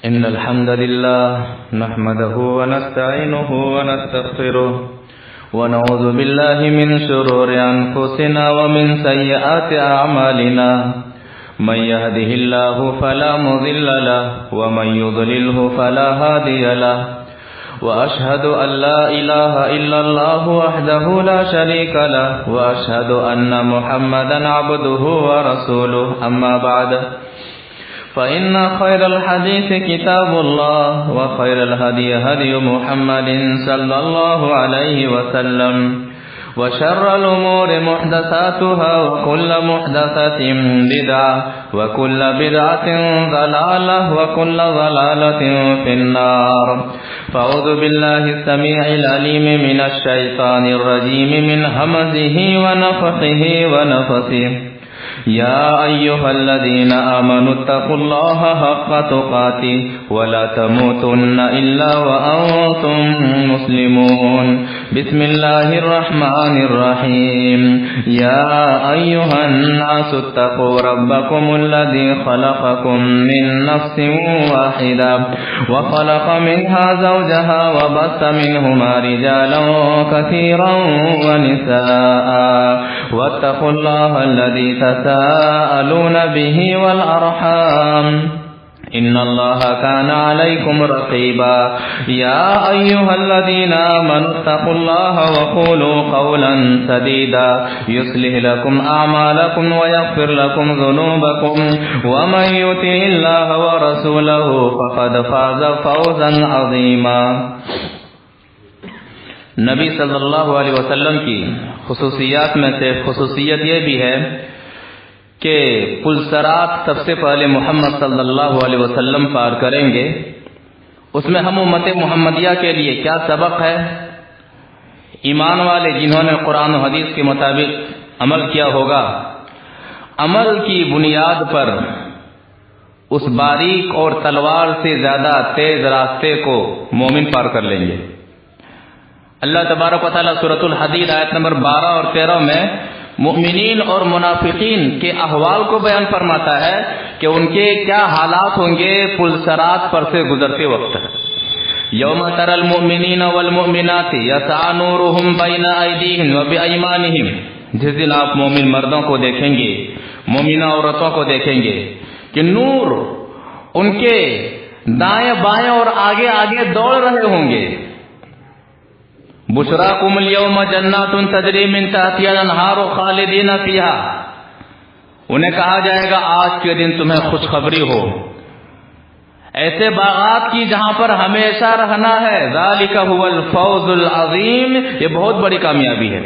إن الحمد لله نحمده ونستعينه ونستغفره ونعوذ بالله من شرور أنفسنا ومن سيئات أعمالنا من يهده الله فلا مضل له ومن يضلله فلا هادي له وأشهد أن لا إله إلا الله وحده لا شريك له وأشهد أن محمدا عبده ورسوله أما بعد فإن خير الحديث كتاب الله وخير الهدي هدي محمد صلى الله عليه وسلم وشر الأمور محدثاتها وكل محدثة بدعة وكل بدعة ضلالة وكل ضلالة في النار فأعوذ بالله السميع العليم من الشيطان الرجيم من همزه ونفخه ونفثه يا أيها الذين آمنوا اتقوا الله حق تقاته ولا تموتن إلا وأنتم مسلمون بسم الله الرحمن الرحيم يا أيها الناس اتقوا ربكم الذي خلقكم من نفس واحدة وخلق منها زوجها وبث منهما رجالا كثيرا ونساء واتقوا الله الذي تساءلون به والأرحام إن الله كان عليكم رقيبا يا أيها الذين آمنوا اتقوا الله وقولوا قولا سديدا يصلح لكم أعمالكم ويغفر لكم ذنوبكم ومن يطع الله ورسوله فقد فاز فوزا عظيما. نبی صلی اللہ علیہ وسلم کی خصوصیات میں سے خصوصیت یہ بھی ہے کہ پل صراط سب سے پہلے محمد صلی اللہ علیہ وسلم پار کریں گے. اس میں ہم امت محمدیہ کے لیے کیا سبق ہے؟ ایمان والے جنہوں نے قرآن و حدیث کے مطابق عمل کیا ہوگا، عمل کی بنیاد پر اس باریک اور تلوار سے زیادہ تیز راستے کو مومن پار کر لیں گے. اللہ تبارک و تعالیٰ سورۃ الحدید آیت نمبر 12 اور 13 میں مؤمنین اور منافقین کے احوال کو بیان فرماتا ہے کہ ان کے کیا حالات ہوں گے پل صراط پر سے گزرتے وقت. یوم تری المؤمنین والمؤمنات یسعی نورهم بین ایدیہم وبایمانہم، جس دن آپ مومن مردوں کو دیکھیں گے، مومنہ عورتوں کو دیکھیں گے کہ نور ان کے دائیں بائیں اور آگے آگے دوڑ رہے ہوں گے. بشراکم اليوم جنات تجری من تحتها الانہار خالدین فیہا، انہیں کہا جائے گا آج کے دن تمہیں خوشخبری ہو ایسے باغات کی جہاں پر ہمیشہ رہنا ہے. ذالک هو الفوز العظیم، یہ بہت بڑی کامیابی ہے.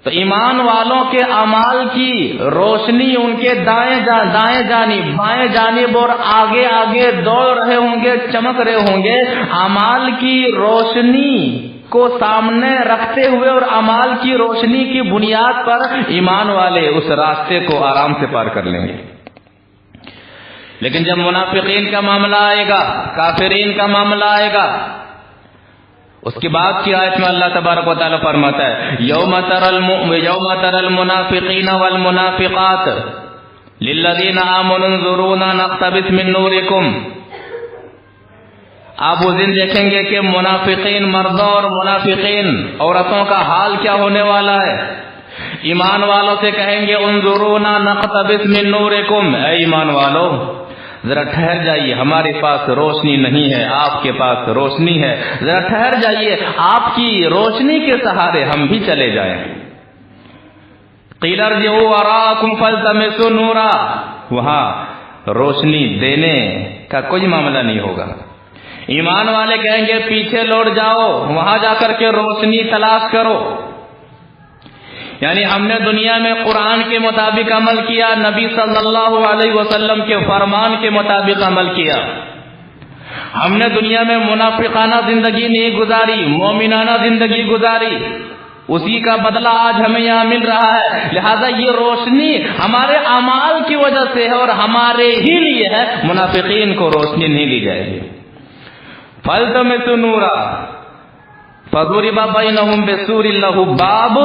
تو ایمان والوں کے اعمال کی روشنی ان کے دائیں جانب بائیں جانب اور آگے آگے دوڑ رہے ہوں گے، چمک رہے ہوں گے. اعمال کی روشنی کو سامنے رکھتے ہوئے اور اعمال کی روشنی کی بنیاد پر ایمان والے اس راستے کو آرام سے پار کر لیں گے. لیکن جب منافقین کا معاملہ آئے گا، کافرین کا معاملہ آئے گا، اس کے بعد کی آیت میں اللہ تبارک و تعالیٰ فرماتا ہے یوم تری المنافقین والمنافقات للذین آمنوا انظرونا نقتبس من نورکم. آپ وہ دن دیکھیں گے کہ منافقین مردوں اور منافقین عورتوں کا حال کیا ہونے والا ہے. ایمان والوں سے کہیں گے انظرونا نقتبس من نورکم، اے ایمان والو ذرا ٹھہر جائیے، ہمارے پاس روشنی نہیں ہے، آپ کے پاس روشنی ہے، ذرا ٹھہر جائیے، آپ کی روشنی کے سہارے ہم بھی چلے جائیں. قیل ارجعوا وراءکم فالتمسوا نورا، وہاں روشنی دینے کا کوئی معاملہ نہیں ہوگا. ایمان والے کہیں گے پیچھے لوٹ جاؤ، وہاں جا کر کے روشنی تلاش کرو. یعنی ہم نے دنیا میں قرآن کے مطابق عمل کیا، نبی صلی اللہ علیہ وسلم کے فرمان کے مطابق عمل کیا. ہم نے دنیا میں منافقانہ زندگی نہیں گزاری، مومنانہ زندگی گزاری. اسی کا بدلہ آج ہمیں یہاں مل رہا ہے. لہذا یہ روشنی ہمارے اعمال کی وجہ سے ہے اور ہمارے ہی لیے ہے، منافقین کو روشنی نہیں دی جائے گی. فالتمسوا نورا، فَضُرِبَ بَيْنَهُمْ بِسُورٍ لَهُ بَابٌ،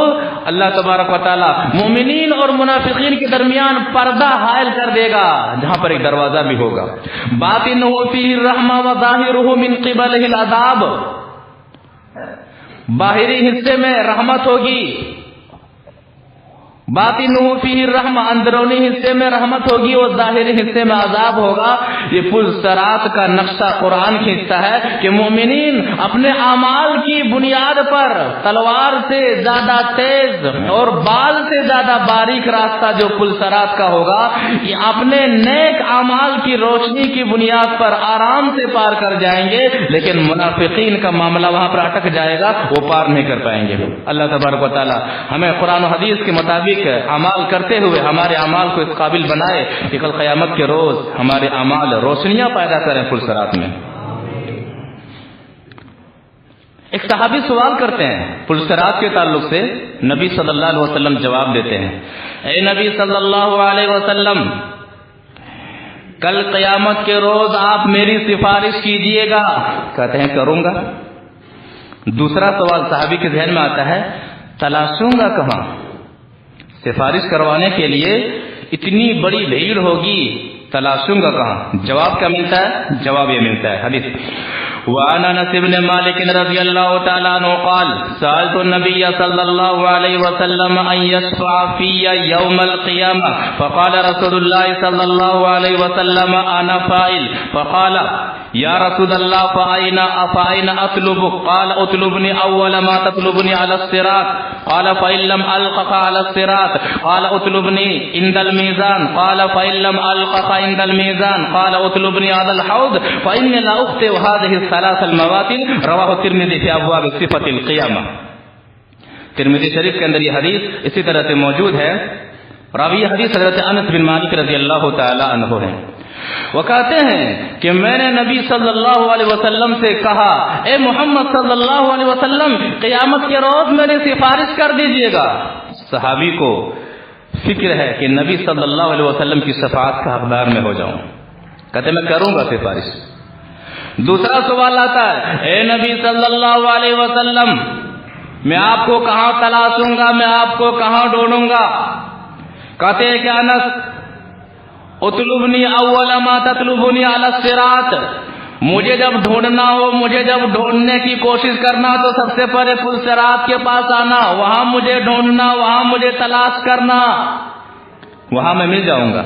اللہ تبارک و تعالی مومنین اور منافقین کے درمیان پردہ حائل کر دے گا جہاں پر ایک دروازہ بھی ہوگا. بَاطِنُهُ فِيهِ الرَّحْمَةُ وَظَاهِرُهُ مِنْ قِبَلِهِ الْعَذَابُ، باہری حصے میں رحمت ہوگی. باطنہ فیہ الرحمہ، اندرونی حصے میں رحمت ہوگی اور ظاہری حصے میں عذاب ہوگا. یہ پل صراط کا نقشہ قرآن کھینچتا ہے کہ مومنین اپنے اعمال کی بنیاد پر تلوار سے زیادہ تیز اور بال سے زیادہ باریک راستہ جو پل صراط کا ہوگا، یہ اپنے نیک اعمال کی روشنی کی بنیاد پر آرام سے پار کر جائیں گے، لیکن منافقین کا معاملہ وہاں پر اٹک جائے گا، وہ پار نہیں کر پائیں گے. اللہ تبارک و تعالی ہمیں قرآن و حدیث کے مطابق اعمال کرتے ہوئے ہمارے اعمال کو اس قابل بنائے کہ کل قیامت کے روز ہمارے اعمال روشنیاں پیدا کریں پل صراط میں. ایک صحابی سوال کرتے ہیں پل صراط کے تعلق سے، نبی صلی اللہ علیہ وسلم جواب دیتے ہیں، اے نبی صلی اللہ علیہ وسلم، کل قیامت کے روز آپ میری سفارش کیجئے گا. کہتے ہیں کروں گا. دوسرا سوال صحابی کے ذہن میں آتا ہے، تلاشوں گا کہاں؟ سفارش کروانے کے لیے اتنی بڑی بھیڑ ہوگی، تلاشوں گا کہاں؟ جواب کیا ملتا ہے؟ جواب یہ ملتا ہے حدیث وعن انس بن مالک رضی اللہ تعالی عنہ قال سألت النبي صلی اللہ علیہ وسلم ان يشفع في يوم القيامة فقال رسول الله صلی اللہ علیہ وسلم انا فاعل فقال یا رسول اللہ فأين اطلبك قال اطلبني اول ما تطلبني على الصراط قال فإن لم ألقك على الصراط قال اطلبني عند الميزان قال فإن لم ألقك عند الميزان قال اطلبني على الحوض فإني لا أخطئ هذه الثلاث المواطن. رواہ ترمذی فی ابواب صفۃ القیامہ. ترمذی شریف کے اندر یہ حدیث اسی طرح سے موجود ہے. راوی حدیث حضرت انس بن مالک رضی اللہ تعالی عنہ ہیں. وہ کہتے ہیں کہ میں نے نبی صلی اللہ علیہ وسلم سے کہا، اے محمد صلی اللہ علیہ وسلم، قیامت کے روز میری سفارش کر دیجئے گا. صحابی کو فکر ہے کہ نبی صلی اللہ علیہ وسلم کی شفاعت کا حقدار میں ہو جاؤں. کہتے میں کروں گا سفارش. دوسرا سوال آتا ہے، اے نبی صلی اللہ علیہ وسلم، میں آپ کو کہاں تلاشوں گا، میں آپ کو کہاں ڈھونڈوں گا؟ کہتے ہیں کہ انس اطلبنی اول ما تطلبنی علی الصراط، مجھے جب ڈھونڈنا ہو، مجھے جب ڈھونڈنے کی کوشش کرنا تو سب سے پہلے پل صراط کے پاس آنا، وہاں مجھے ڈھونڈنا، وہاں مجھے تلاش کرنا، وہاں میں مل جاؤں گا.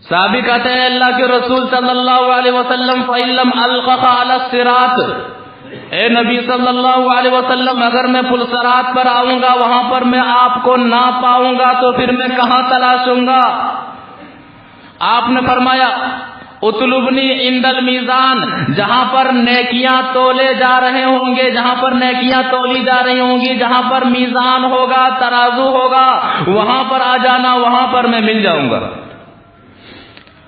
صحابی کہتے ہیں اللہ کے رسول صلی اللہ علیہ وسلم فَإِن لَمْ أَلْقَكَ عَلَى الصِّرَاطِ، اے نبی صلی اللہ علیہ وسلم، اگر میں پل صراط پر آؤں گا، وہاں پر میں آپ کو نہ پاؤں گا تو پھر میں کہاں تلاشوں گا؟ آپ نے فرمایا اطلبنی عند المیزان، جہاں پر نیکیاں تولے جا رہے ہوں گے، جہاں پر نیکیاں تولی جا رہی ہوں گی، جہاں پر میزان ہوگا، ترازو ہوگا، وہاں پر آ جانا، وہاں پر میں مل جاؤں گا.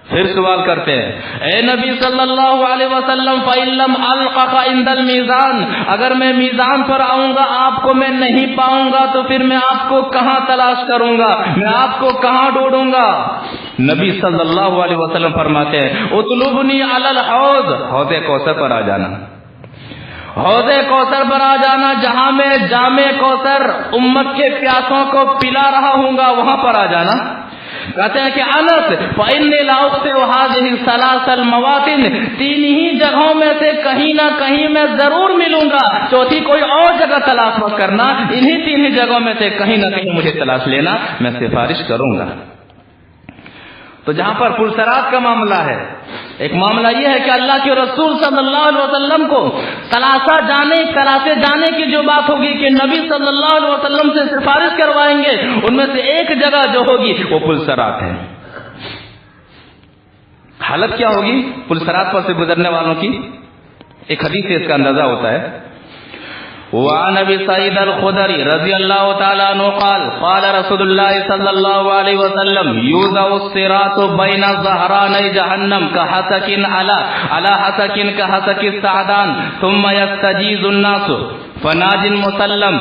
پھر سوال کرتے ہیں، اے نبی صلی اللہ علیہ وسلم فَإِن لَمْ أَلْقَكَ عِندَ الْمِيزَانِ، اگر میں میزان پر آؤں گا، آپ کو میں نہیں پاؤں گا تو پھر میں آپ کو کہاں تلاش کروں گا، میں آپ کو کہاں ڈھونڈوں گا؟ نبی صلی اللہ علیہ وسلم فرماتے ہیں اطلبنی علی الحوض، حوض کوثر پر آ جانا، حوض کوثر پر آ جانا، جہاں میں جام کوثر امت کے پیاسوں کو پلا رہا ہوں گا، وہاں پر آ جانا. کہتے ہیں کہ انس فإني لا أخطئ هذه الثلاث المواطن، تین ہی جگہوں میں سے کہیں نہ کہیں میں ضرور ملوں گا، چوتھی کوئی اور جگہ تلاش مت کرنا، انہی تین ہی جگہوں میں سے کہیں نہ کہیں مجھے تلاش لینا، میں سفارش کروں گا. تو جہاں پر پل صراط کا معاملہ ہے، ایک معاملہ یہ ہے کہ اللہ کے رسول صلی اللہ علیہ وسلم کو تلاشے جانے کی جو بات ہوگی کہ نبی صلی اللہ علیہ وسلم سے سفارش کروائیں گے، ان میں سے ایک جگہ جو ہوگی وہ پل صراط ہے. حالت کیا ہوگی پل صراط پر سے گزرنے والوں کی؟ ایک حدیث سے اس کا اندازہ ہوتا ہے. وعن ابي سعيد الخدري رضي الله تعالى عنه قال قال رسول الله صلى الله عليه وسلم يوضع الصراط بين ظهراني جهنم كحسك على حسك كحسك السعدان ثم يستجيز الناس فناج مسلم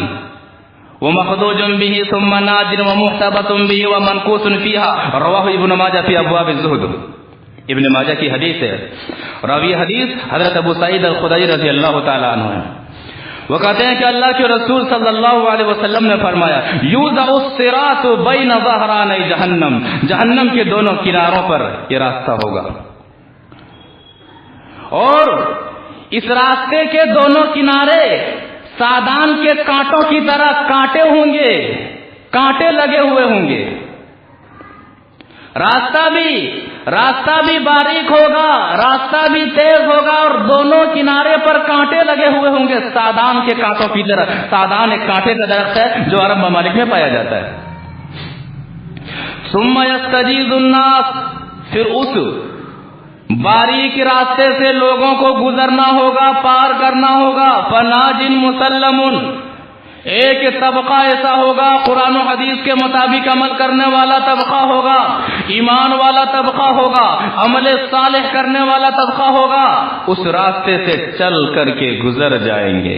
ومخدوج به ثم ناج ومحتبط به ومنقوص فيها. رواه ابن ماجه في ابواب الزهد. ابن ماجہ کی حدیث ہے، راوی حدیث حضرت ابو سعید الخدری رضی اللہ تعالیٰ عنہ ہے۔ وہ کہتے ہیں کہ اللہ کے رسول صلی اللہ علیہ وسلم نے فرمایا یوضع الصراط بین ظہرانی جہنم، جہنم کے دونوں کناروں پر یہ راستہ ہوگا، اور اس راستے کے دونوں کنارے سادان کے کانٹوں کی طرح کانٹے ہوں گے، کانٹے لگے ہوئے ہوں گے، راستہ بھی باریک ہوگا، راستہ بھی تیز ہوگا، اور دونوں کنارے پر کانٹے لگے ہوئے ہوں گے سادان کے کانٹوں کی طرح۔ سادان ایک کانٹے کا درخت ہے جو عرب ممالک میں پایا جاتا ہے۔ ثم یستجیز الناس، پھر اس باریک راستے سے لوگوں کو گزرنا ہوگا، پار کرنا ہوگا۔ فناج مسلم، ایک طبقہ ایسا ہوگا قرآن و حدیث کے مطابق عمل کرنے والا طبقہ ہوگا، ایمان والا طبقہ ہوگا، عمل صالح کرنے والا طبقہ ہوگا، اس راستے سے چل کر کے گزر جائیں گے۔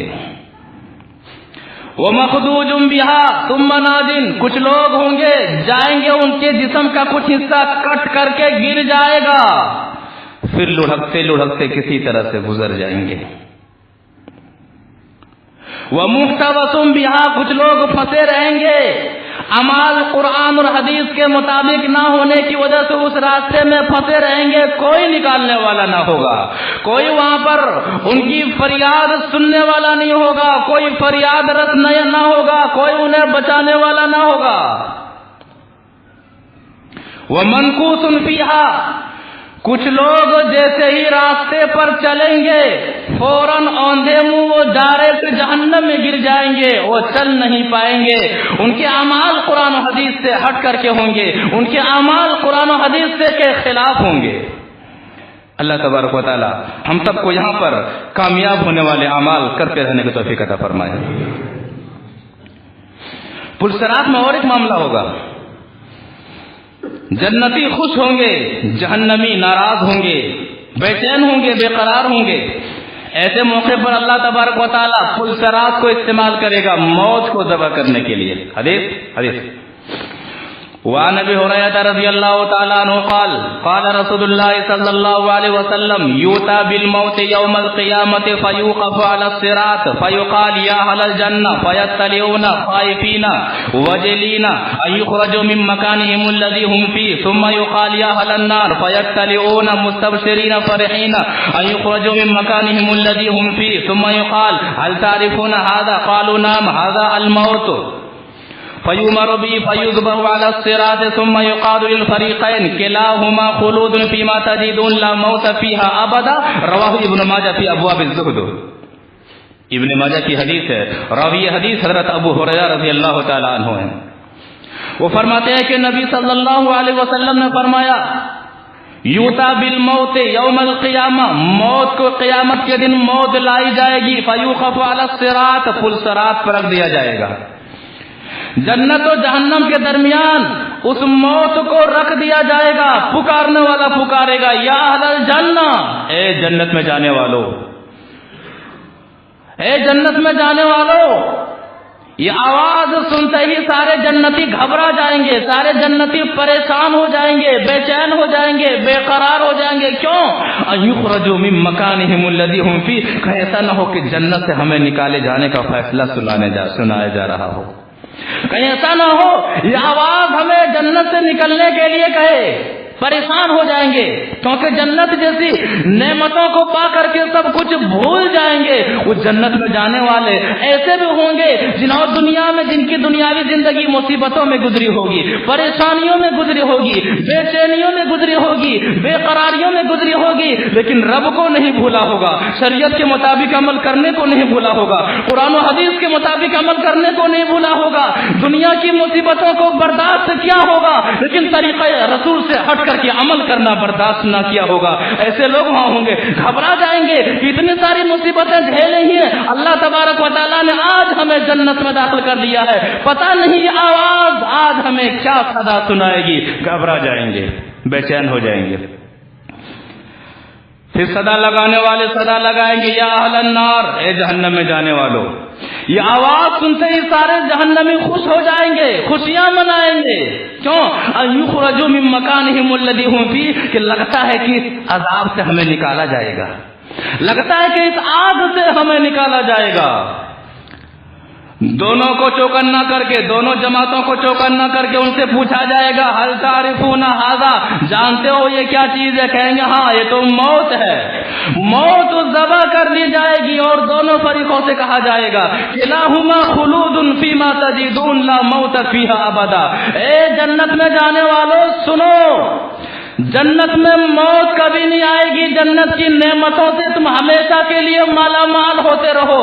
وَمَخْدُوجٌ بِهَا ثُمَّ نَادٍ، کچھ لوگ ہوں گے جائیں گے ان کے جسم کا کچھ حصہ کٹ کر کے گر جائے گا، پھر لڑھکتے کسی طرح سے گزر جائیں گے۔ وَمُحْتَوَسٌ بِهَا، کچھ لوگ پھنسے رہیں گے، اعمال قرآن اور حدیث کے مطابق نہ ہونے کی وجہ سے اس راستے میں پھنسے رہیں گے، کوئی نکالنے والا نہ ہوگا، کوئی وہاں پر ان کی فریاد سننے والا نہیں ہوگا، کوئی فریاد رس نہ ہوگا، کوئی انہیں بچانے والا نہ ہوگا۔ وَمَنْكُوسٌ فِيهَا، کچھ لوگ جیسے ہی راستے پر چلیں گے فوراً اوندھے منہ وہ ڈائریکٹ جہنم میں گر جائیں گے، وہ چل نہیں پائیں گے، ان کے اعمال قرآن و حدیث سے ہٹ کر کے ہوں گے، ان کے اعمال قرآن و حدیث سے کے خلاف ہوں گے۔ اللہ تبارک و تعالی ہم سب کو یہاں پر کامیاب ہونے والے اعمال کرتے رہنے کی توفیق عطا فرمائے۔ پلسرات میں اور ایک معاملہ ہوگا، جنتی خوش ہوں گے، جہنمی ناراض ہوں گے، بے چین ہوں گے، بے قرار ہوں گے۔ ایسے موقع پر اللہ تبارک و تعالیٰ پلسرات کو استعمال کرے گا موت کو ذبح کرنے کے لیے۔ حدیث وعن ابي هريره رضي الله تعالى عنه قال رسول الله صلى الله عليه وسلم يؤتى بالموت يوم القيامة فيوقف على الصراط فيقال يا أهل الجنة فيطلعون خائفين وجلين أن يخرجوا من مكانهم الذي هم فيه ثم يقال يا أهل النار فيطلعون مستبشرين فرحين أن يخرجوا من مكانهم الذي هم فيه ثم يقال هل تعرفون هذا قالوا نعم هذا الموت فيؤمر به فيذبح على الصراط ثم يقال للفريقين كلاهما خلود فيما تجدون لا موت فيها ابدا۔ رواه ابن ماجہ فی ابواب الزہد، ابن ماجہ کی حدیث ہے، راوی حدیث حضرت ابو ہریرہ رضی اللہ تعالی عنہ ہیں۔ وہ فرماتے ہیں کہ نبی صلی اللہ علیہ وسلم نے فرمایا یوتا بالموت یوم القیامہ، موت کو قیامت کے دن موت لائی جائے گی، فیوقف علی الصراط، پل صراط پر رکھ دیا جائے گا۔ جنت و جہنم کے درمیان اس موت کو رکھ دیا جائے گا، پکارنے والا پکارے گا یا اہل الجنہ، اے جنت میں جانے والو، اے جنت میں جانے والو۔ یہ آواز سنتے ہی سارے جنتی گھبرا جائیں گے، سارے جنتی پریشان ہو جائیں گے، بے چین ہو جائیں گے، بے قرار ہو جائیں گے۔ کیوں؟ ان یخرجوا من مکانہم الذی ھم فیہ، کہ ایسا نہ ہو کہ جنت سے ہمیں نکالے جانے کا فیصلہ سنایا جا رہا ہو، کہیں ایسا نہ ہو یہ آواز ہمیں جنت سے نکلنے کے لیے کہے، پریشان ہو جائیں گے، کیونکہ جنت جیسی نعمتوں کو پا کر کے سب کچھ بھول جائیں گے۔ وہ جنت میں جانے والے ایسے بھی ہوں گے جنہوں دنیا میں جن کی دنیاوی زندگی مصیبتوں میں گزری ہوگی، پریشانیوں میں گزری ہوگی، بے چینیوں میں گزری ہوگی، بے قراریوں میں گزری ہوگی، لیکن رب کو نہیں بھولا ہوگا، شریعت کے مطابق عمل کرنے کو نہیں بھولا ہوگا، قرآن و حدیث کے مطابق عمل کرنے کو نہیں بھولا ہوگا، دنیا کی مصیبتوں کو برداشت کیا ہوگا، لیکن طریقہ رسول سے ہٹ کر کے عمل کرنا برداشت نہ کیا ہوگا۔ ایسے لوگ وہاں ہوں گے، گھبرا جائیں گے کہ اتنی ساری مصیبتیں جھیلیں ہی ہیں، اللہ تبارک و تعالیٰ نے آج ہمیں جنت میں داخل کر دیا ہے، پتہ نہیں یہ آواز آج ہمیں کیا صدا سنائے گی۔ گھبرا جائیں گے، بے چین ہو جائیں گے۔ پھر صدا لگانے والے صدا لگائیں گے یا اہل النار، اے جہنم میں جانے والوں، یہ آواز سنتے ہی سارے جہنمی خوش ہو جائیں گے، خوشیاں منائیں گے. کیوں؟ ان یخرجوا من مکانہم الذی ھم فیہ، کہ لگتا ہے کہ اس عذاب سے ہمیں نکالا جائے گا، لگتا ہے کہ اس آگ سے ہمیں نکالا جائے گا. دونوں کو چوکنا کر کے، دونوں جماعتوں کو چوکنا کر کے ان سے پوچھا جائے گا حل تعرفون ھذا، جانتے ہو یہ کیا چیز ہے؟ کہیں گے ہاں یہ تو موت ہے. موت ذبح کر لی جائے گی اور دونوں فریقوں سے کہا جائے گا کلاہما خلود فیما تجدون لا موت فیہا ابدا. اے جنت میں جانے والوں سنو، جنت میں موت کبھی نہیں آئے گی، جنت کی نعمتوں سے تم ہمیشہ کے لیے مالا مال ہوتے رہو.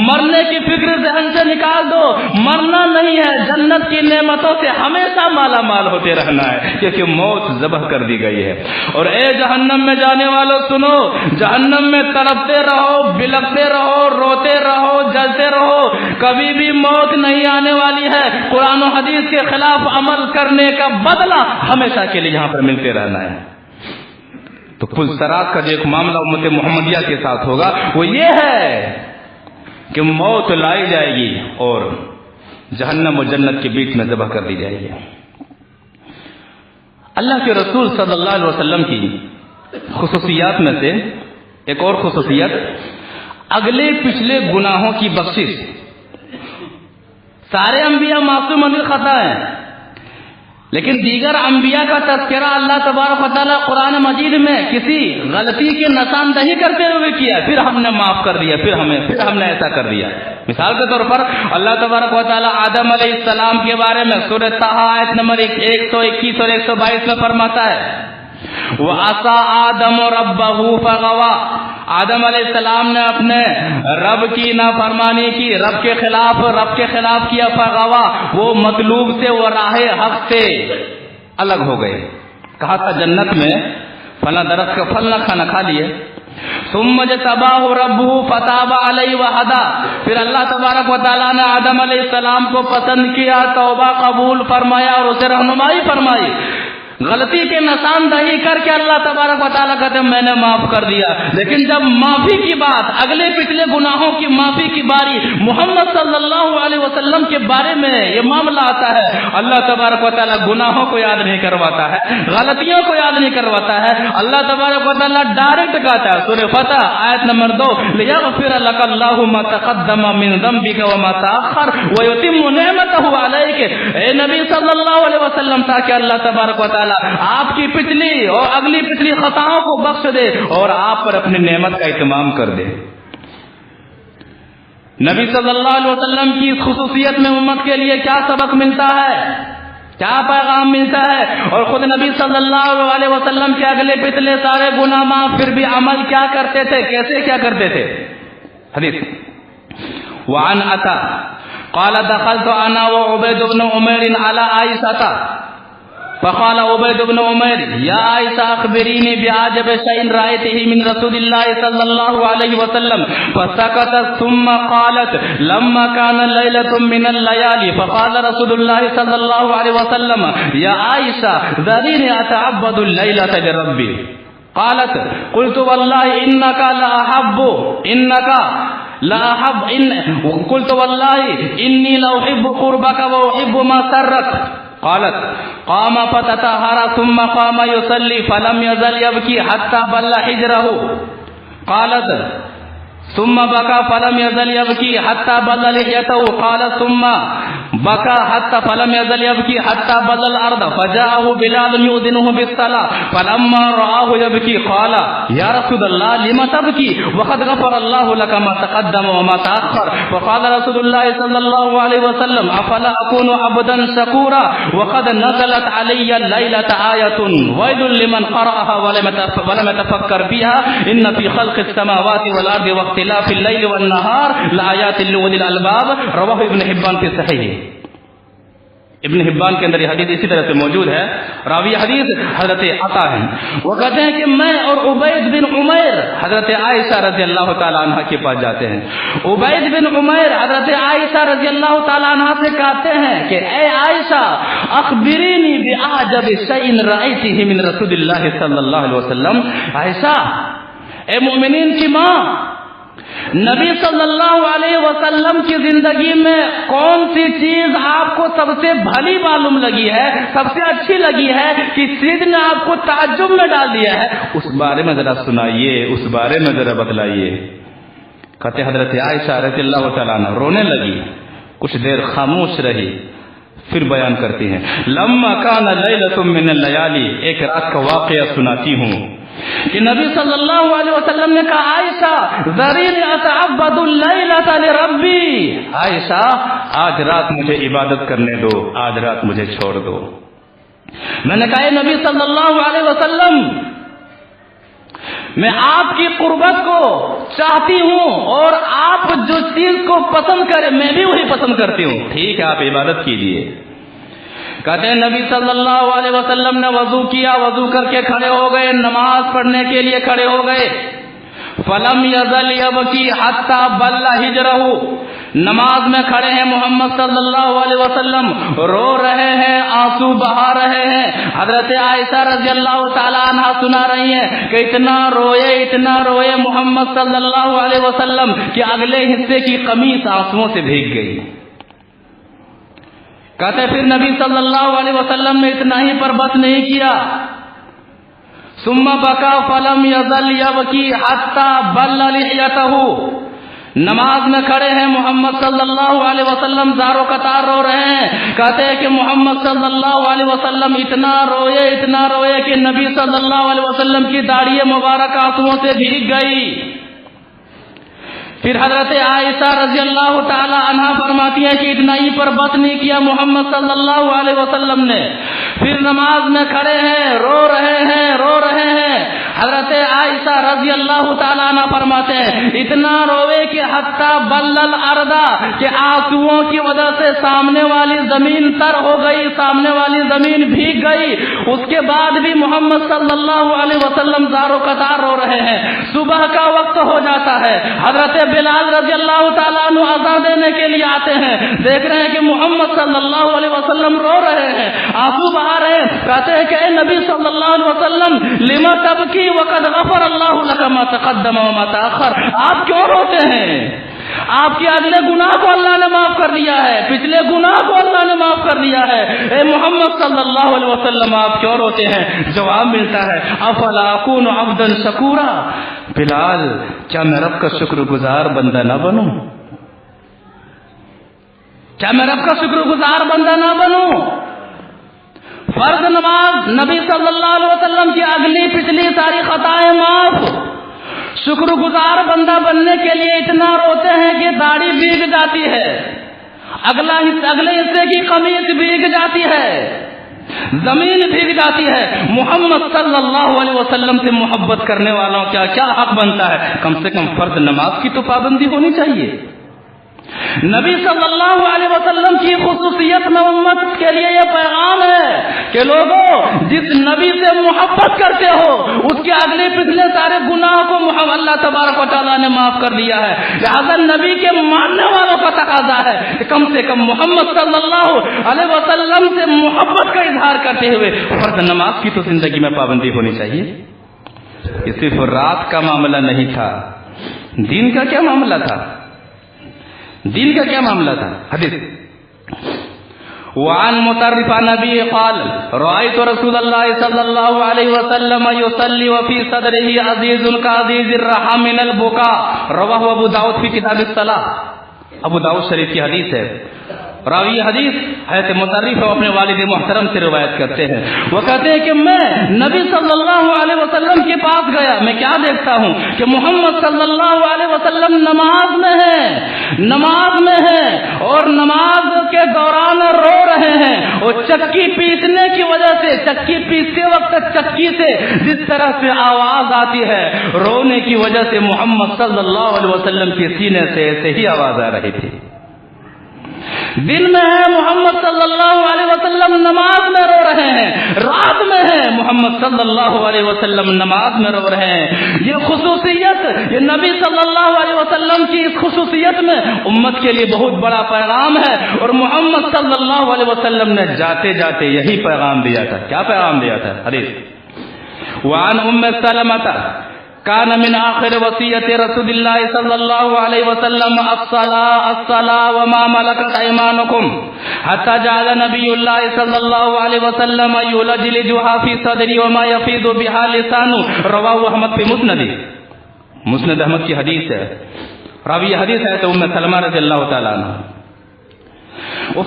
مرنے کی فکر ذہن سے نکال دو، مرنا نہیں ہے، جنت کی نعمتوں سے ہمیشہ مالا مال ہوتے رہنا ہے، کیونکہ موت ذبح کر دی گئی ہے. اور اے جہنم میں جانے والوں سنو، جہنم میں تڑپتے رہو، بلکتے رہو، روتے رہو، جلتے رہو، کبھی بھی موت نہیں آنے والی ہے. قرآن و حدیث کے خلاف عمل کرنے کا بدلہ ہمیشہ کے لیے یہاں پر ملتے رہنا ہے. تو پل صراط کا جو ایک معاملہ امت محمدیہ کے ساتھ ہوگا وہ یہ ہے کہ موت لائی جائے گی اور جہنم و جنت کے بیچ میں ذبح کر دی جائے گی. اللہ کے رسول صلی اللہ علیہ وسلم کی خصوصیات میں سے ایک اور خصوصیت اگلے پچھلے گناہوں کی بخشش. سارے انبیاء معصوم عن الخطا ہیں، لیکن دیگر انبیاء کا تذکرہ اللہ تبارک و تعالیٰ قرآن مجید میں کسی غلطی کی نشاندہی کرتے ہوئے کیا، پھر ہم نے معاف کر دیا، پھر ہم نے ایسا کر دیا. مثال کے طور پر اللہ تبارک و تعالیٰ آدم علیہ السلام کے بارے میں سورہ طٰہٰ آیت نمبر 121 اور 122 میں فرماتا ہے وَعَصَىٰ آدَمُ رَبَّهُ فَغَوَىٰ. آدم علیہ السلام نے اپنے رب کی نافرمانی کی، رب کے خلاف کیا. فغوا، وہ مطلوب سے، وہ راہ حق سے الگ ہو گئے. کہا تھا جنت میں فلاں درخت کا پھل نہ کھانا، کھا لیے. ثم اجتباہ ربہ فتاب علیہ وہدی. پھر اللہ تبارک و تعالیٰ نے آدم علیہ السلام کو پسند کیا، توبہ قبول فرمایا اور اسے رہنمائی فرمائی. غلطی کے نشاندہی کر کے اللہ تبارک و تعالیٰ کہتے ہیں میں نے معاف کر دیا. لیکن جب معافی کی بات، اگلے پچھلے گناہوں کی معافی کی باری محمد صلی اللہ علیہ وسلم کے بارے میں یہ معاملہ آتا ہے، اللہ تبارک و تعالیٰ گناہوں کو یاد نہیں کرواتا ہے، غلطیوں کو یاد نہیں کرواتا ہے. اللہ تبارک و تعالیٰ ڈائریکٹ کہتا ہے سورہ فتح آیت نمبر 2 لیغفر لک اللہ ما تقدم من ذنبک وما تاخر ویتم نعمتہ علیک. اے نبی صلی اللہ علیہ وسلم، تاکہ اللہ تبارک و تعالیٰ آپ کی پچھلی اور اگلی پچھلی خطاؤں کو بخش دے اور آپ پر اپنی نعمت کا اتمام کر دے. نبی صلی اللہ علیہ وسلم کی اس خصوصیت میں امت کے لیے کیا سبق ملتا ہے، کیا پیغام ملتا ہے؟ اور خود نبی صلی اللہ علیہ وسلم کے اگلے پچھلے سارے گناہ معاف، پھر بھی عمل کیا کرتے تھے، کیسے کیا کرتے تھے؟ حدیث وعن عطا قال دخلت انا وعبید بن عمیر على عائشہ فقال عبید بن عمیر یا عائشہ اخبرینی بعجب شیء رأیته من رسول اللہ صلی اللہ علیہ وسلم فسکتت ثم قالت لما كان لیلة من اللیالی فقال رسول اللہ صلی اللہ علیہ وسلم یا عائشہ ذرینی اتعبد اللیلة لربی. قالت قلت والله قلت والله إني لأحب قربك وأحب ما سرك. قالت قام فتطهر ثم قام يصلي فلم يزل يبكي حتى بل حجره. قالت ثم بكى فلم يزل يبكي حتى بل لحيته. قال ثم بكى حتى فلم يزل يبكي حتى بل الأرض. فجاءه بلال يؤذنه بالصلاة فلما رآه يبكي قال يا رسول الله لم تبكي وقد غفر الله لك ما تقدم وما تأخر. فقال رسول الله صلى الله عليه وسلم أفلا أكون عبدا شكورا وقد نزلت علي الليلة آية ويل لمن قرأها ولم يتفكر فيها إن في خلق السماوات والأرض واختلاف اللیل والنہار لآیات لأولی الالباب. رواہ ابن حبان کی صحیح. ابن حبان کے اندر یہ حدیث اسی طرح سے موجود ہے. راوی حدیث حضرت عطا ہیں، وہ کہتے ہیں کہ میں اور عبید بن عمیر حضرت عائشہ رضی اللہ تعالی عنہ کے پاس جاتے ہیں. عبید بن عمیر حضرت عائشہ رضی اللہ تعالی عنہ سے کہتے ہیں کہ اے عائشہ اخبرینی باعجب شیء رأیته من رسول اللہ صلی اللہ علیہ وسلم. عائشہ، اے مومنین کی ماں، نبی صلی اللہ علیہ وسلم کی زندگی میں کون سی چیز آپ کو سب سے بھلی معلوم لگی ہے، سب سے اچھی لگی ہے، کس چیز نے آپ کو تعجب میں ڈال دیا ہے، اس بارے میں ذرا سنائیے، اس بارے میں ذرا بتلائیے۔ کہتے حضرت عائشہ رضی اللہ تعالیٰ عنہ رونے لگی، کچھ دیر خاموش رہی، پھر بیان کرتی ہیں، لما کان لیلۃ من اللیالی، ایک رات کا واقعہ سناتی ہوں کہ نبی صلی اللہ علیہ وسلم نے کہا، عائشہ ذرینی اتعبد اللیلۃ لربی، عائشہ آج رات مجھے عبادت کرنے دو، آج رات مجھے چھوڑ دو۔ میں نے کہا، نبی صلی اللہ علیہ وسلم میں آپ کی قربت کو چاہتی ہوں اور آپ جو چیز کو پسند کرے میں بھی وہی پسند کرتی ہوں، ٹھیک ہے آپ عبادت کیجیے۔ کہتے ہیں نبی صلی اللہ علیہ وسلم نے وضو کیا، وضو کر کے کھڑے ہو گئے، نماز پڑھنے کے لیے کھڑے ہو گئے۔ فلم یزل یبکی حتی بل ہجرہ، نماز میں کھڑے ہیں محمد صلی اللہ علیہ وسلم، رو رہے ہیں، آنسو بہا رہے ہیں۔ حضرت عائشہ رضی اللہ تعالی عنہ سنا رہی ہیں کہ اتنا روئے محمد صلی اللہ علیہ وسلم کہ اگلے حصے کی قمیص آنسوؤں سے بھیگ گئی۔ کہتے پھر نبی صلی اللہ علیہ وسلم نے اتنا ہی پر بس نہیں کیا، ثم بکا فلم یزل یبکی حتی بل لحیتہ، نماز میں کھڑے ہیں محمد صلی اللہ علیہ وسلم زارو قطار رو رہے ہیں۔ کہتے ہیں کہ محمد صلی اللہ علیہ وسلم اتنا روئے کہ نبی صلی اللہ علیہ وسلم کی داڑھی مبارک آنسوؤں سے بھیگ گئی۔ پھر حضرت عائشہ رضی اللہ تعالی عنہ فرماتی ہیں کہ اتنا ہی پر بس نہیں کیا محمد صلی اللہ علیہ وسلم نے، پھر نماز میں کھڑے ہیں، رو رہے ہیں۔ حضرت عائشہ رضی اللہ تعالی عنہ فرماتے ہیں اتنا روئے کہ حتی بل الارض، کہ آنسوؤں کی وجہ سے سامنے والی زمین تر ہو گئی، سامنے والی زمین بھیگ گئی۔ اس کے بعد بھی محمد صلی اللہ علیہ وسلم زارو قطار رو رہے ہیں۔ صبح کا وقت ہو جاتا ہے، حضرت بلال رضی اللہ تعالیٰ عنہ اذان دینے کے لیے آتے ہیں، دیکھ رہے ہیں کہ محمد صلی اللہ علیہ وسلم رو رہے ہیں، آنسو بہا رہے ہیں۔ کہتے ہیں کہ اے نبی صلی اللہ علیہ وسلم لما تبکی وقد غفر اللہ لک ما تقدم وما تاخر، آپ کیوں روتے ہیں؟ آپ کے اگلے گناہ کو اللہ نے معاف کر دیا ہے، پچھلے گناہ کو اللہ نے معاف کر دیا ہے، اے محمد صلی اللہ علیہ وسلم آپ کیوں روتے ہیں؟ جواب ملتا ہے افلا اکون عبدا شکورا، بلال کیا میں رب کا شکر گزار بندہ نہ بنوں؟ کیا میں رب کا شکر گزار بندہ نہ بنوں؟ فرض نماز نبی صلی اللہ علیہ وسلم کی اگلی پچھلی ساری خطائیں معاف، شکر گزار بندہ بننے کے لیے اتنا روتے ہیں کہ داڑھی بھیگ جاتی ہے، اگلے حصے کی قمیص بھیگ جاتی ہے، زمین بھیگ جاتی ہے۔ محمد صلی اللہ علیہ وسلم سے محبت کرنے والوں کا کیا حق بنتا ہے؟ کم سے کم فرض نماز کی تو پابندی ہونی چاہیے۔ نبی صلی اللہ علیہ وسلم کی خصوصیت میں امت کے لیے یہ پیغام ہے کہ لوگوں جس نبی سے محبت کرتے ہو اس کے اگلے پچھلے سارے گناہ کو اللہ تبارک و تعالیٰ نے معاف کر دیا ہے، لہذا نبی کے ماننے والوں کا تقاضا ہے کہ کم سے کم محمد صلی اللہ علیہ وسلم سے محبت کا اظہار کرتے ہوئے فرض نماز کی تو زندگی میں پابندی ہونی چاہیے۔ یہ صرف رات کا معاملہ نہیں تھا، دین کا کیا معاملہ تھا؟ دین کا کیا معاملہ تھا؟ حدیث وعن مطرف نبی قال رأيت رسول اللہ صلی اللہ علیہ وسلم يصلي وفي صدره عزیز كعزیز الرحى من البكاء، رواہ ابو داؤد فی کتاب الصلاۃ، ابو داؤد شریف کی حدیث ہے۔ راوی حدیث حضرت مطرف اپنے والد محترم سے روایت کرتے ہیں، وہ کہتے ہیں کہ میں نبی صلی اللہ علیہ وسلم کے پاس گیا، میں کیا دیکھتا ہوں کہ محمد صلی اللہ علیہ وسلم نماز میں ہے اور نماز کے دوران رو رہے ہیں، اور چکی پیسنے کی وجہ سے، چکی پیستے وقت چکی سے جس طرح سے آواز آتی ہے، رونے کی وجہ سے محمد صلی اللہ علیہ وسلم کے سینے سے ایسے ہی آواز آ رہی تھی۔ دن میں ہے محمد صلی اللہ علیہ وسلم نماز میں رو رہے ہیں، رات میں ہے محمد صلی اللہ علیہ وسلم نماز میں رو رہے ہیں۔ یہ خصوصیت، یہ نبی صلی اللہ علیہ وسلم کی اس خصوصیت میں امت کے لیے بہت بڑا پیغام ہے، اور محمد صلی اللہ علیہ وسلم نے جاتے جاتے یہی پیغام دیا تھا۔ کیا پیغام دیا تھا؟ حدیث وعن ام سلمہ کان من آخر وصیت رسول اللہ صلی اللہ علیہ وسلم الصلاة وما ملکت ایمانکم حتی جعل نبی اللہ صلی اللہ علیہ وسلم یلجلجها فی صدری وما یفیض بها لسانو رواہ احمد فی مسند احمد کی حدیث ہے. راوی حدیث ہے تو ام سلمہ رضی اللہ تعالیٰ عنہ وہ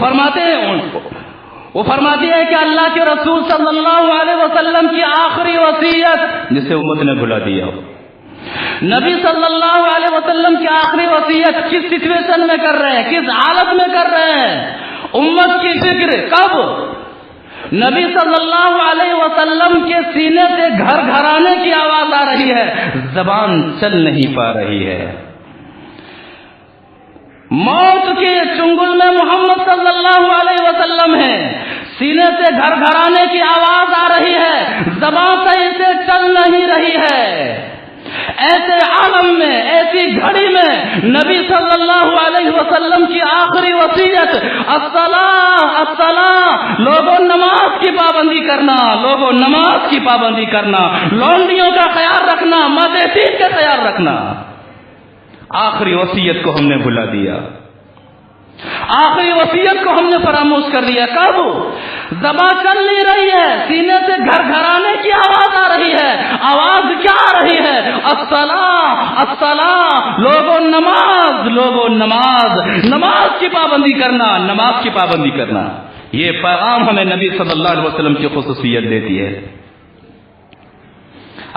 فرماتی ہے کہ اللہ کے رسول صلی اللہ علیہ وسلم کی آخری وصیت جسے امت نے بھلا دیا. نبی صلی اللہ علیہ وسلم کی آخری وصیت کس سچویشن میں کر رہے ہیں, کس حالت میں کر رہے ہیں؟ امت کی فکر. کب؟ نبی صلی اللہ علیہ وسلم کے سینے سے گھر گھرانے کی آواز آ رہی ہے, زبان چل نہیں پا رہی ہے. موت کے چنگل میں محمد صلی اللہ علیہ وسلم ہے, سینے سے گھر گھرانے کی آواز آ رہی ہے, زبان صحیح سے چل نہیں رہی ہے. ایسے عالم میں, ایسی گھڑی میں نبی صلی اللہ علیہ وسلم کی آخری وصیت الصلاۃ الصلاۃ, لوگوں نماز کی پابندی کرنا, لوگوں نماز کی پابندی کرنا, لونڈیوں کا خیال رکھنا, مدیتین کا خیال رکھنا. آخری وصیت کو ہم نے بھلا دیا, آخری وصیت کو ہم نے فراموش کر دیا. کب؟ زبان چل نہیں رہی ہے, سینے سے گھر گھرانے کی آواز آ رہی ہے. آواز کیا آ رہی ہے؟ الصلاۃ الصلاۃ, لوگوں نماز, لوگوں نماز, نماز کی پابندی کرنا, نماز کی پابندی کرنا. یہ پیغام ہمیں نبی صلی اللہ علیہ وسلم کی خصوصیت دیتی ہے.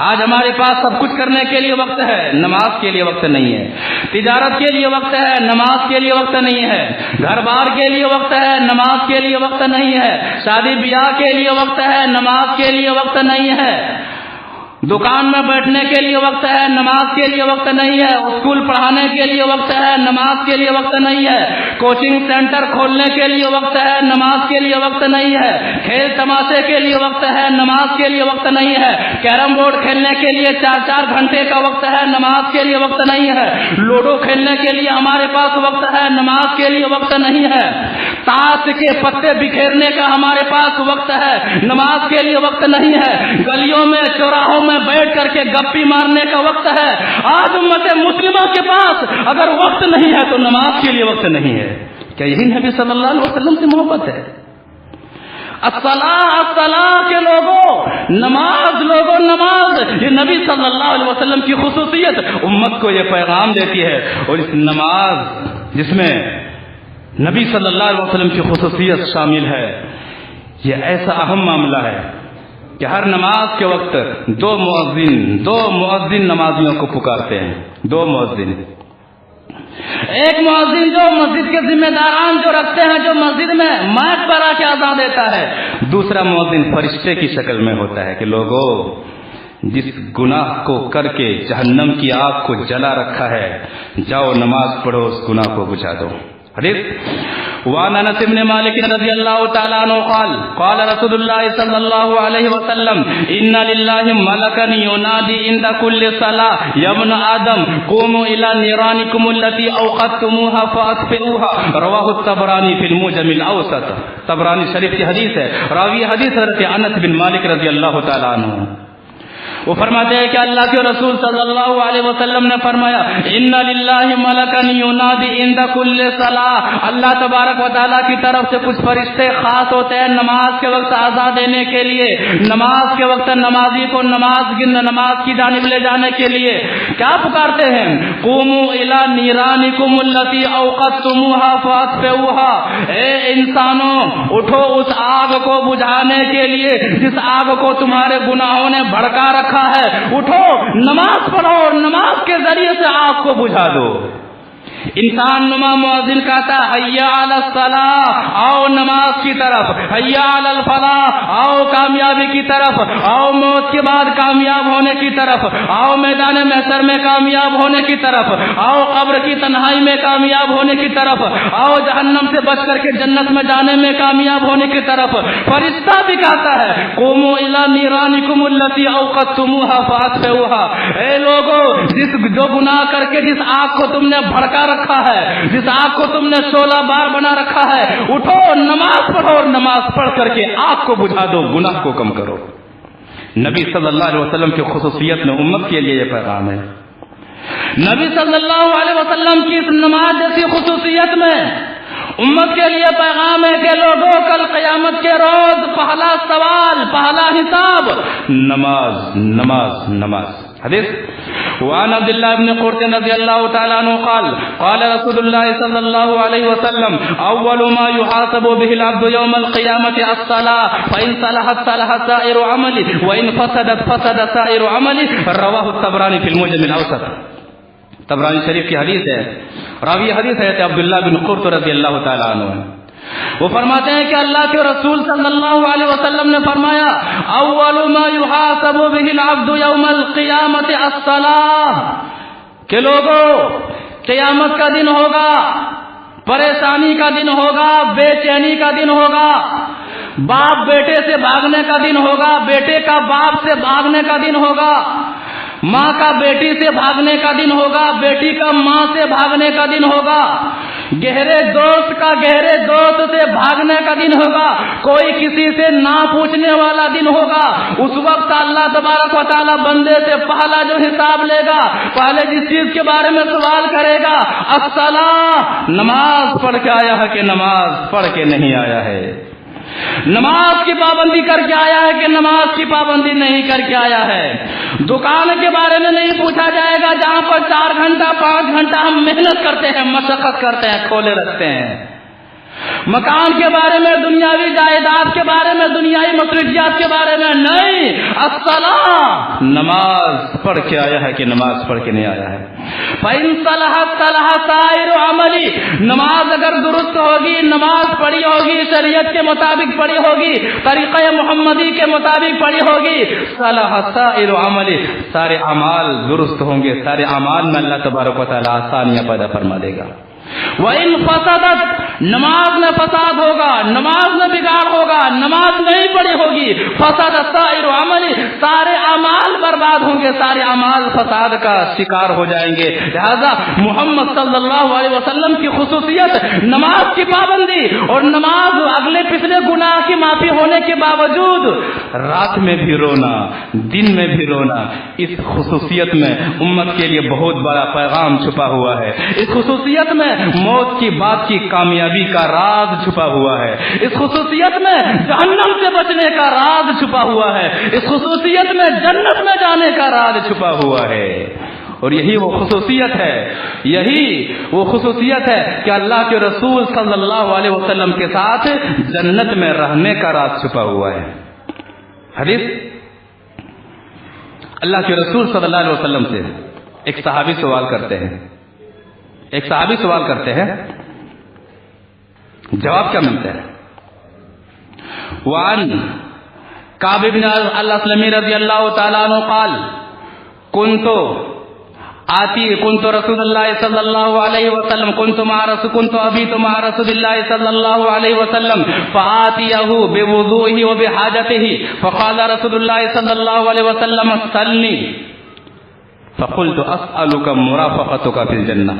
آج ہمارے پاس سب کچھ کرنے کے لیے وقت ہے, نماز کے لیے وقت نہیں ہے. تجارت کے لیے وقت ہے, نماز کے لیے وقت نہیں ہے. گھر بار کے لیے وقت ہے, نماز کے لیے وقت نہیں ہے. شادی بیاہ کے لیے وقت ہے, نماز کے لیے وقت نہیں ہے. دکان میں بیٹھنے کے لیے وقت ہے, نماز کے لیے وقت نہیں ہے. اسکول پڑھانے کے لیے وقت ہے, نماز کے لیے وقت نہیں ہے. کوچنگ سینٹر کھولنے کے لیے وقت ہے, نماز کے لیے وقت نہیں ہے. کھیل تماشے کے لیے وقت ہے, نماز کے لیے وقت نہیں ہے. کیرم بورڈ کھیلنے کے لیے 4-4 گھنٹے کا وقت ہے, نماز کے لیے وقت نہیں ہے. لوڈو کھیلنے کے لیے ہمارے پاس وقت ہے, نماز کے لیے وقت نہیں ہے. تاش کے پتے بکھیرنے کا ہمارے پاس وقت ہے, نماز کے لیے وقت نہیں ہے. گلیوں میں, چوراہوں میں بیٹھ کر کے گپی مارنے کا وقت ہے. آج امت مسلمہ کے پاس اگر وقت نہیں ہے تو نماز کے لیے وقت نہیں ہے. کیا یہی نبی صلی اللہ علیہ وسلم سے محبت ہے؟ الصلاۃ الصلاۃ کے لوگوں نماز, لوگوں نماز, یہ نبی صلی اللہ علیہ وسلم کی خصوصیت امت کو یہ پیغام دیتی ہے. اور اس نماز جس میں نبی صلی اللہ علیہ وسلم کی خصوصیت شامل ہے, یہ ایسا اہم معاملہ ہے کہ ہر نماز کے وقت دو مؤذن نمازیوں کو پکارتے ہیں. 2 مؤذن, ایک مؤذن جو مسجد کے ذمہ داران جو رکھتے ہیں, جو مسجد میں مائک پر آ کے اذان دیتا ہے. دوسرا مؤذن فرشتے کی شکل میں ہوتا ہے کہ لوگوں جس گناہ کو کر کے جہنم کی آگ کو جلا رکھا ہے, جاؤ نماز پڑھو, اس گناہ کو بجھا دو. حدیث وعن انس بن مالک رضی اللہ تعالی عنہ قال قال رسول اللہ صلی اللہ علیہ وسلم ان للہ ملکا ینادی عند کل صلاة یا ابن آدم قوموا الى نيرانكم التي اوقدتموها فاطفئوها رواہ الطبرانی فی المعجم الاوسط. طبرانی شریف کی حدیث ہے. راوی حدیث حضرت انس بن مالک رضی اللہ تعالی عنہ وہ فرماتے ہیں کہ اللہ کے رسول صلی اللہ علیہ وسلم نے فرمایا ان للہ ملکا ینادی عند کل صلاۃ, اللہ تبارک و تعالیٰ کی طرف سے کچھ فرشتے خاص ہوتے ہیں نماز کے وقت اذان دینے کے لیے, نماز کے وقت نمازی کو نماز کی جانب لے جانے کے لیے. کیا پکارتے ہیں؟ قوموا الی نیرانکم التی اوقدتموها فاطفئوها, اے انسانوں اٹھو اس آگ کو بجھانے کے لیے جس آگ کو تمہارے گناہوں نے بھڑکا رکھا ہے. اٹھو نماز پڑھو اور نماز کے ذریعے سے آگ کو بجھا دو. انسان نما مؤذن کہتا ہے حی علی الصلاۃ, آؤ نماز کی طرف, حی علی الفلاح, آؤ کامیابی کی طرف, آؤ موت کے بعد کامیاب ہونے کی طرف, آؤ میدان محشر میں کامیاب ہونے کی طرف, آؤ قبر کی تنہائی میں کامیاب ہونے کی طرف, آؤ جہنم سے بچ کر کے جنت میں جانے میں کامیاب ہونے کی طرف. فرشتہ بھی کہتا ہے قوموا الی نیرانکم التی اوقدتموها فاطفئوها, اے لوگوں جو گناہ کر کے جس آگ کو تم نے بھڑکا رکھا ہے, جس آگ کو تم نے 16 بار بنا رکھا ہے, اٹھو نماز پڑھو اور نماز پڑھ کر کے آگ کو بجھا دو, گناہ کو کم کرو. نبی صلی اللہ علیہ وسلم کی خصوصیت میں امت کے لیے یہ پیغام ہے. نبی صلی اللہ علیہ وسلم کی اس نماز جیسی خصوصیت میں امت کے لیے پیغام ہے کہ لوگوں کل قیامت کے روز پہلا سوال، پہلا حساب نماز نماز نماز. حدیث وعن عبد الله بن قرط رضي الله تعالى عنه قال قال رسول الله صلى الله عليه وسلم اول ما يحاسب به العبد يوم القيامه الصلاه فان صلحت صلح سائر عمله وان فسدت فسد سائر عمله. رواه الطبراني في المعجم الاوسط. طبرانی شریف کی حدیث ہے. راوی حدیث ہے عبداللہ بن قرط رضی اللہ تعالی عنہ. وہ فرماتے ہیں کہ اللہ کے رسول صلی اللہ علیہ وسلم نے فرمایا اول ما یحاسب به العبد یوم القیامت الصلاۃ، کہ لوگوں قیامت کا دن ہوگا، پریشانی کا دن ہوگا، بے چینی کا دن ہوگا، باپ بیٹے سے بھاگنے کا دن ہوگا، بیٹے کا باپ سے بھاگنے کا دن ہوگا، ماں کا بیٹی سے بھاگنے کا دن ہوگا، بیٹی کا ماں سے بھاگنے کا دن ہوگا، گہرے دوست کا گہرے دوست سے بھاگنے کا دن ہوگا، کوئی کسی سے نہ پوچھنے والا دن ہوگا. اس وقت اللہ تبارک و تعالی بندے سے پہلا جو حساب لے گا، پہلے جس چیز کے بارے میں سوال کرے گا الصلاۃ، نماز پڑھ کے آیا ہے کہ نماز پڑھ کے نہیں آیا ہے، نماز کی پابندی کر کے آیا ہے کہ نماز کی پابندی نہیں کر کے آیا ہے. دکان کے بارے میں نہیں پوچھا جائے گا جہاں پر 4 گھنٹہ 5 گھنٹہ ہم محنت کرتے ہیں، مشقت کرتے ہیں، کھولے رکھتے ہیں. مکان کے بارے میں، دنیاوی جائیداد کے بارے میں، دنیاوی مصروفیات کے بارے میں نہیں، الصلاۃ، نماز پڑھ کے آیا ہے کہ نماز پڑھ کے نہیں آیا ہے. فَإِن صَلَحَتْ صَلَحَ سَائِرُ عَمَلِهِ، نماز اگر درست ہوگی، نماز پڑھی ہوگی، شریعت کے مطابق پڑھی ہوگی، طریقہ محمدی کے مطابق پڑھی ہوگی، صَلَحَ سَائِرُ عَمَلِهِ، سارے اعمال درست ہوں گے، سارے اعمال میں اللہ تبارک و تعالی آسانیاں پیدا فرما دے گا. وَإِن فَسَدَتْ، نماز میں فساد ہوگا، نماز میں بگاڑ ہوگا، نماز نہیں پڑھی ہوگی، فساد سائر عملی، سارے اعمال برباد ہوں گے، سارے اعمال فساد کا شکار ہو جائیں گے. لہذا محمد صلی اللہ علیہ وسلم کی خصوصیت نماز کی پابندی اور نماز اگلے پچھلے گناہ کی معافی ہونے کے باوجود رات میں بھی رونا، دن میں بھی رونا، اس خصوصیت میں امت کے لیے بہت بڑا پیغام چھپا ہوا ہے. اس خصوصیت میں موت کی بات کی کامیابی کا راز چھپا ہوا ہے. اس خصوصیت میں جہنم سے بچنے کا راز چھپا ہوا ہے. اس خصوصیت میں جنت میں جانے کا راز چھپا ہوا ہے. اور یہی وہ خصوصیت ہے، یہی وہ خصوصیت ہے کہ اللہ کے رسول صلی اللہ علیہ وسلم کے ساتھ جنت میں رہنے کا راز چھپا ہوا ہے. حدیث اللہ کے رسول صلی اللہ علیہ وسلم سے ایک صحابی سوال کرتے ہیں، ایک صحابی سوال کرتے ہیں، جواب کیا ملتا ہے؟ وعن کعب بن الاسلمی رضی اللہ تعالیٰ عنہ قال كنت رسول اللہ صلی اللہ علیہ وسلم كنت ابیت مع رسول اللہ صلی اللہ علیہ وسلم فآتیہ بوضوئہ وبحاجتہ فقال رسول اللہ صلی اللہ علیہ وسلم سلنی فقلت اسألک مرافقتک فی الجنہ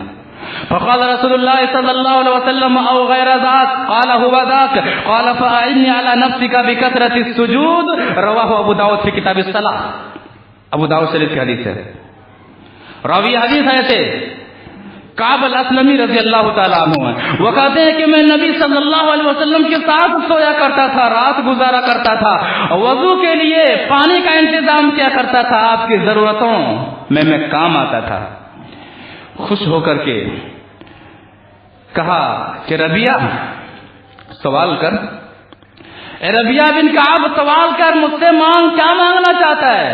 فقال رسول اللہ صلی اللہ علیہ وسلم او غیر ذاک قال هو ذاک قال فاعنی علی نفسک بکثرۃ السجود. رواہ ابو داؤد فی کتاب الصلاۃ. ابو داؤد شریف کی حدیث ہے. راوی حدیث ہے تھے کعب الاسلمی رضی اللہ تعالیٰ عنہ ہیں. وہ کہتے ہیں کہ میں نبی صلی اللہ علیہ وسلم کے ساتھ سویا کرتا تھا، رات گزارا کرتا تھا، وضو کے لیے پانی کا انتظام کیا کرتا تھا، آپ کی ضرورتوں میں کام آتا تھا. خوش ہو کر کے کہا کہ ربیہ سوال کر، اے ربیہ بن کعب سوال کر، مجھ سے مانگ، کیا مانگنا چاہتا ہے؟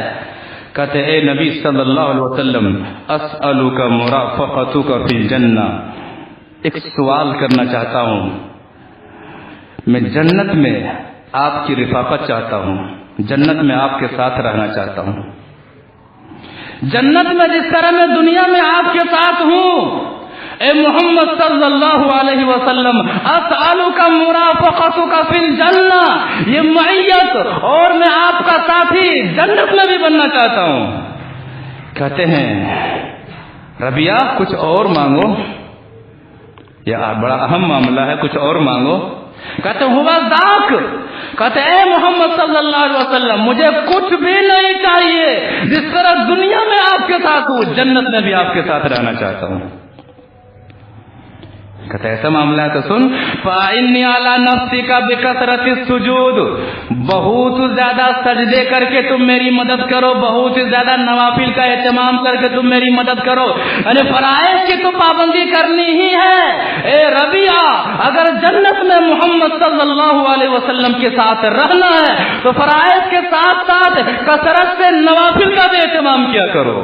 کہتے اے نبی صلی اللہ علیہ وسلم اسألک مرافقتک فی الجنہ، ایک سوال کرنا چاہتا ہوں، میں جنت میں آپ کی رفاقت چاہتا ہوں، جنت میں آپ کے ساتھ رہنا چاہتا ہوں. جنت میں جس طرح میں دنیا میں آپ کے ساتھ ہوں، اے محمد صلی اللہ علیہ وسلم اسألک مرافقتک فی الجنہ، یہ معیت اور میں آپ کا ساتھی جنت میں بھی بننا چاہتا ہوں. کہتے ہیں ربیہ کچھ اور مانگو، یہ بڑا اہم معاملہ ہے، کچھ اور مانگو. کہتے ہوا ذاک، کہتے اے محمد صلی اللہ علیہ وسلم مجھے کچھ بھی نہیں چاہیے، جس طرح دنیا میں آپ کے ساتھ ہوں جنت میں بھی آپ کے ساتھ رہنا چاہتا ہوں۔ کہتے ایسا معاملہ ہے تو سن، فَإِنِّي عَلَى نَفْسِكَ بِكَثْرَةِ السُّجُودِ، بہت زیادہ سجدے کر کے تم میری مدد کرو، بہت زیادہ نوافل کا اہتمام کر کے تم میری مدد کرو، یعنی فرائض کی تو پابندی کرنی ہی ہے۔ اے ربیہ، اگر جنت میں محمد صلی اللہ علیہ وسلم کے ساتھ رہنا ہے تو فرائض کے ساتھ ساتھ کثرت سے نوافل کا بھی اہتمام کیا کرو۔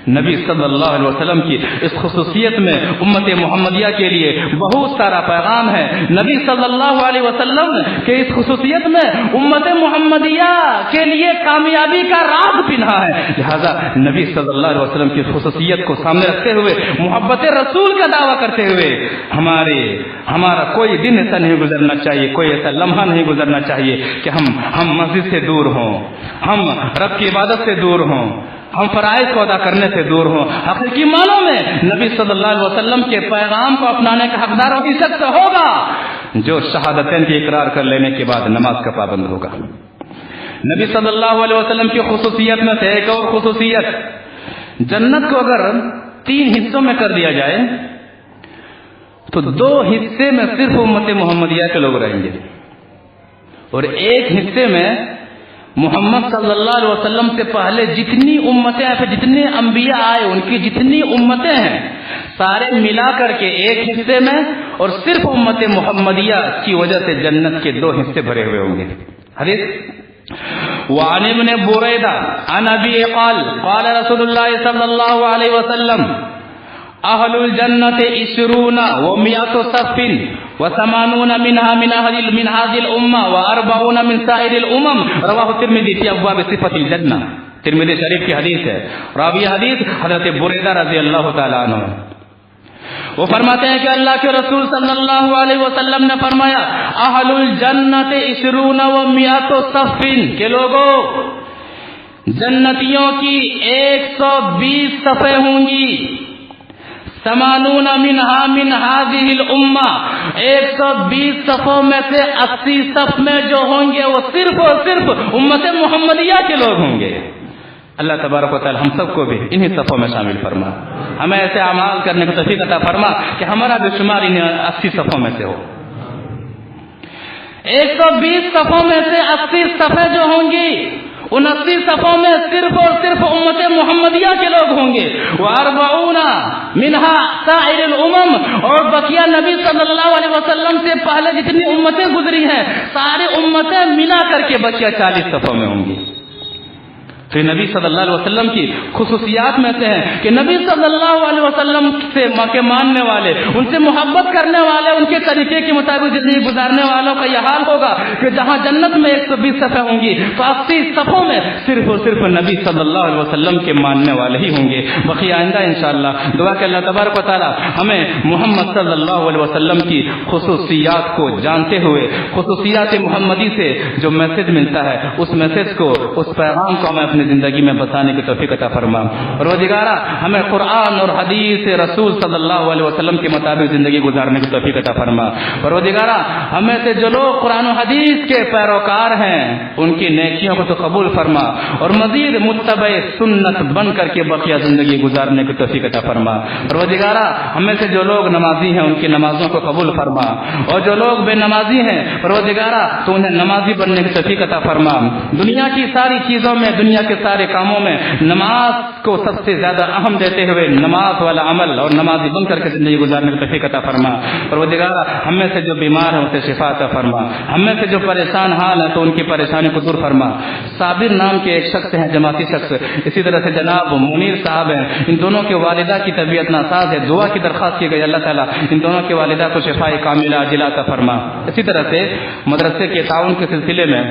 نبی صلی اللہ علیہ وسلم کی اس خصوصیت میں امت محمدیہ کے لیے بہت سارا پیغام ہے۔ نبی صلی اللہ علیہ وسلم کے اس خصوصیت میں امت محمدیہ کے لیے کامیابی کا راز پنہا ہے، لہذا نبی صلی اللہ علیہ وسلم کی خصوصیت کو سامنے رکھتے ہوئے، محبت رسول کا دعویٰ کرتے ہوئے، ہمارا کوئی دن ایسا نہیں گزرنا چاہیے، کوئی ایسا لمحہ نہیں گزرنا چاہیے کہ ہم مسجد سے دور ہوں، ہم رب کی عبادت سے دور ہوں، ہم فرائض کو ادا کرنے سے دور ہوں۔ حقیقی معنوں میں نبی صلی اللہ علیہ وسلم کے پیغام کو اپنانے کا حقدار وہی شخص ہوگا جو شہادتین کی اقرار کر لینے کے بعد نماز کا پابند ہوگا۔ نبی صلی اللہ علیہ وسلم کی خصوصیت میں سے ایک اور خصوصیت، جنت کو اگر 3 حصوں میں کر دیا جائے تو 2 حصے میں صرف امت محمدیہ کے لوگ رہیں گے، اور 1 حصے میں محمد صلی اللہ علیہ وسلم سے پہلے جتنی امتیں ہیں، پھر جتنے انبیاء آئے ان کی جتنی امتیں ہیں سارے ملا کر کے 1 حصے میں، اور صرف امت محمدیہ کی وجہ سے جنت کے 2 حصے بھرے ہوئے ہوں گے۔ حدیث وعن ابن بریدہ عن ابی قال قال رسول اللہ صلی اللہ علیہ وسلم اہل الجنت 20 و100 صف و80 منها من هذه الامه و40 من سائر الامم، رواہ ترمذی فی ابواب صفۃ الجنہ، ترمذی شریف کی حدیث ہے۔ راوی حدیث حضرت بریدہ رضی اللہ تعالی عنہ، وہ فرماتے ہیں کہ اللہ کے رسول صلی اللہ علیہ وسلم نے فرمایا اہل الجنت 20 و100 صف، کہ لوگوں جنتیوں کی 120 صفیں ہوں گی، 80 منها من هذه الامه، 120 صفوں میں سے 80 صف میں جو ہوں گے وہ صرف اور صرف امت محمدیہ کے لوگ ہوں گے۔ اللہ تبارک و تعالی ہم سب کو بھی انہی صفوں میں شامل فرما، ہمیں ایسے اعمال کرنے کی توفیق عطا فرما کہ ہمارا بھی شمار ان 80 صفوں میں سے ہو۔ 120 صفوں میں سے 80 صفیں جو ہوں گی، ان 80 صفوں میں صرف اور صرف امت محمدیہ کے لوگ ہوں گے، و40 منها سائر الامم، اور بقیہ نبی صلی اللہ علیہ وسلم سے پہلے جتنی امتیں گزری ہیں سارے امتیں ملا کر کے بقیہ 40 صفوں میں ہوں گی۔ تو نبی صلی اللہ علیہ وسلم کی خصوصیات میں سے ہے کہ نبی صلی اللہ علیہ وسلم سے کے ماننے والے، ان سے محبت کرنے والے، ان کے طریقے کے مطابق زندگی گزارنے والوں کا یہ حال ہوگا کہ جہاں جنت میں 120 صفیں ہوں گی تو 80 صفوں میں صرف اور صرف نبی صلی اللہ علیہ وسلم کے ماننے والے ہی ہوں گے۔ بقیہ آئندہ انشاءاللہ دعا کہ اللہ تبارک و تعالی ہمیں محمد صلی اللہ علیہ وسلم کی خصوصیات کو جانتے ہوئے خصوصیات محمدی سے جو میسج ملتا ہے اس میسج کو، اس پیغام کو ہمیں اپنی زندگی میں بتانے کی توفیق عطا فرما۔ پروردگارہ ہمیں قرآن اور حدیث رسول صلی اللہ علیہ وسلم کے مطابق زندگی گزارنے کی توفیق عطا فرما۔ پروردگارہ ہمیں سے جو لوگ قرآن و حدیث کے پیروکار ہیں ان کی نیکیوں کو تو قبول فرما، اور مزید متبع سنت بن کر کے بقیہ زندگی گزارنے کی توفیق عطا فرما۔ پروردگارہ ہمیں سے جو لوگ نمازی ہیں ان کی نمازوں کو قبول فرما، اور جو لوگ بے نمازی ہیں پروردگارہ تو انہیں نمازی بننے کی توفیق عطا فرما۔ دنیا کی ساری چیزوں میں، دنیا کے سارے کاموں میں نماز کو سب سے زیادہ اہم دیتے ہوئے نماز والا عمل اور نمازی بن کر کے زندگی گزارنے کی توفیق عطا فرما۔ پروردگارہ ہم میں سے جو بیمار ہیں اسے شفا عطا فرما، ہم میں سے جو پریشان حال ہیں تو ان کی پریشانی کو دور فرما۔ صابر نام کے ایک شخص ہیں، جماعتی شخص، اسی طرح سے جناب منیر صاحب ہیں، ان دونوں کے والدہ کی طبیعت ناساز ہے، دعا کی درخواست کی گئی، اللہ تعالیٰ ان دونوں کے والدہ کو شفا کاملہ عاجلہ عطا فرما۔ اسی طرح سے مدرسے کے تعاون کے سلسلے میں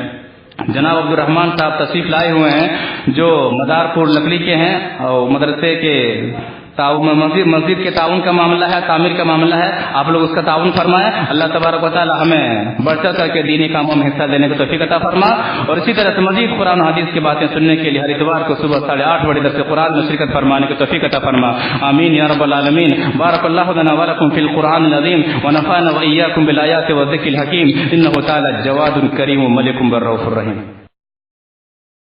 جناب عبدالرحمان صاحب تشریف لائے ہوئے ہیں جو مدار پور لکڑی کے ہیں، اور مدرسے کے مسجد کے تعاون کا معاملہ ہے، تعمیر کا معاملہ ہے، آپ لوگ اس کا تعاون فرمائیں. اللہ تبارک و تعالی ہمیں بڑھ چڑھ کر کے دینی کاموں میں حصہ دینے کی توفیق عطا فرما. اور اسی طرح سے مزید قرآن و حدیث کی باتیں سننے کے لیے ہر اتوار کو صبح 8:30 بجے درس قرآن میں شرکت فرمانے کی توفیق عطا فرما. آمین یا رب العالمین. بارک اللہ لنا ولکم فی القرآن العظیم ونفعنا وإیاکم بالآیات والذکر الحکیم. انہ تعالی جواد کریم ملک بالرؤوف الرحیم.